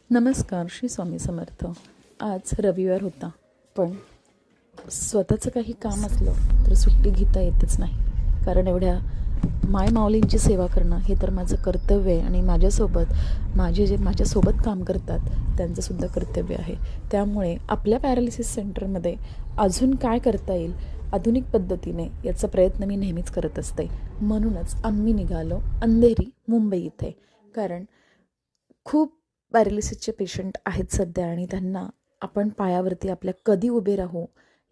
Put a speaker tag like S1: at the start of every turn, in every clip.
S1: नमस्कार. श्री स्वामी समर्थ. आज रविवार होता, पण स्वतःचं काही काम असलं तर सुट्टी घेता येतच नाही. कारण एवढ्या मायमाऊलींची सेवा करणं हे तर माझं कर्तव्य आहे आणि माझ्यासोबत काम करतात त्यांचंसुद्धा कर्तव्य आहे. त्यामुळे आपल्या पॅरालिसिस सेंटरमध्ये अजून काय करता येईल आधुनिक पद्धतीने याचा प्रयत्न मी नेहमीच करत असते. म्हणूनच आम्ही निघालो अंधेरी, मुंबई इथे. कारण खूप पॅरालिसिसचे पेशंट आहेत सध्या आणि त्यांना आपण पायावरती आपल्या कधी उभे राहू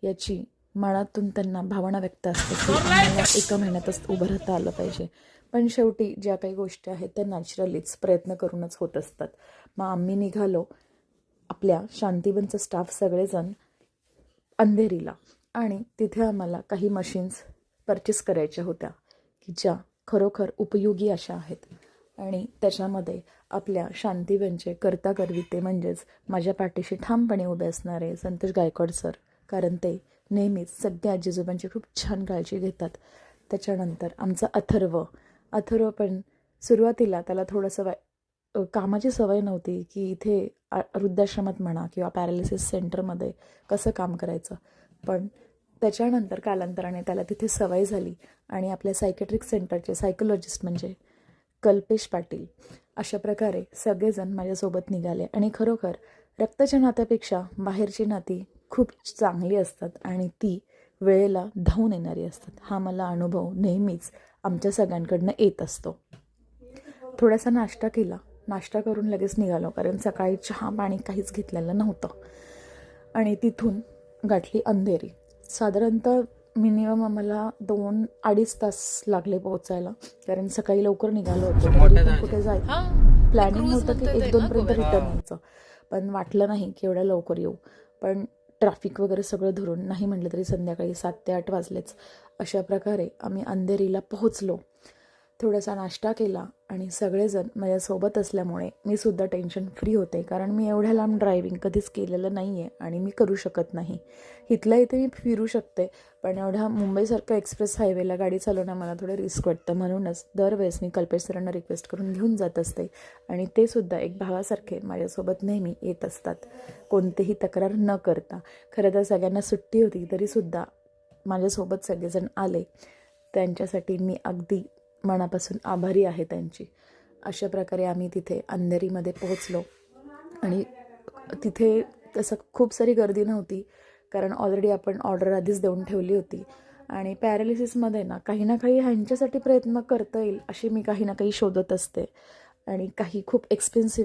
S1: याची मनातून त्यांना भावना व्यक्त असते की आम्हाला एका महिन्यातच उभं राहता आलं पाहिजे. पण शेवटी ज्या काही गोष्टी आहेत त्या नॅचरलीच प्रयत्न करूनच होत असतात. मग आम्ही निघालो आपल्या शांतीवनचा स्टाफ सगळेजण अंधेरीला आणि तिथे आम्हाला काही मशीन्स परचेस करायच्या होत्या की ज्या खरोखर उपयोगी अशा आहेत. आणि त्याच्यामध्ये आपल्या शांतीवनचे कर्ता करविते म्हणजेच माझ्या पाठीशी ठामपणे उभे असणारे संतोष गायकवाड सर, कारण ते नेहमीच सगळ्या आजीजोबांची खूप छान काळजी घेतात. त्याच्यानंतर आमचा अथर्व पण सुरुवातीला त्याला थोडंसं कामाची सवय नव्हती की इथे वृद्धाश्रमात म्हणा किंवा पॅरालिसिस सेंटरमध्ये कसं काम करायचं. पण त्याच्यानंतर कालांतराने त्याला तिथे सवय झाली आणि आपल्या सायकेट्रिक सेंटरचे सायकोलॉजिस्ट म्हणजे कल्पेश पाटील अशा प्रकारे सगळेजण माझ्यासोबत निघाले. आणि खरोखर रक्ताच्या नात्यापेक्षा बाहेरची नाती खूप चांगली असतात आणि ती वेळेला धावून येणारी असतात. हा मला अनुभव नेहमीच आमच्या सगळ्यांकडनं येत असतो. थोडासा नाश्ता केला, नाश्ता करून लगेच निघालो कारण सकाळी चहा पाणी काहीच घेतलेलं नव्हतं. आणि तिथून गाठली अंधेरी. साधारणतः मिनिमम आम्हाला 2-2.5 तास लागले पोहोचायला, कारण सकाळी लवकर निघालो होतो. तरी पण कुठे जायचं प्लॅनिंग होतं की 1-2 पर्यंत रिटर्न यायचं, पण वाटलं नाही की एवढ्या लवकर येऊ. पण ट्रॅफिक वगैरे सगळं धरून नाही म्हटलं तरी संध्याकाळी 7 ते 8 वाजलेच. अशा प्रकारे आम्ही अंधेरीला पोहोचलो. थोडासा नाश्ता केला आणि सगळेजण माझ्यासोबत असल्यामुळे मी सुद्धा टेन्शन फ्री होते, कारण मी एवढ्या लांब ड्रायव्हिंग कधीच केलेलं नाही आहे आणि मी करू शकत नाही. इथल्या इथे मी फिरू शकते, पण एवढ्या मुंबईसारख्या एक्सप्रेस हायवेला गाडी चालवणं मला थोडं रिस्क वाटतं. म्हणूनच दरवेळेस मी कल्पेश सरांना रिक्वेस्ट करून घेऊन जात असते आणि ते सुद्धा एक भावासारखे माझ्यासोबत नेहमी येत असतात, कोणतेही तक्रार न करता. खरं तर सगळ्यांना सुट्टी होती तरीसुद्धा माझ्यासोबत सगळेजण आले. त्यांच्यासाठी मी अगदी मनापासून आभारी आहे त्यांची. अशा प्रकारे आम्ही तिथे अंधेरीमध्ये पोहोचलो आणि तिथे तसं खूप सारी गर्दी नव्हती, कारण ऑलरेडी आपण ऑर्डर आधीच देऊन ठेवली होती. आणि पॅरालिसिसमध्ये ना काही ह्यांच्यासाठी प्रयत्न करता येईल अशी मी काही ना काही शोधत असते. आणि काही खूप एक्सपेन्सिव्ह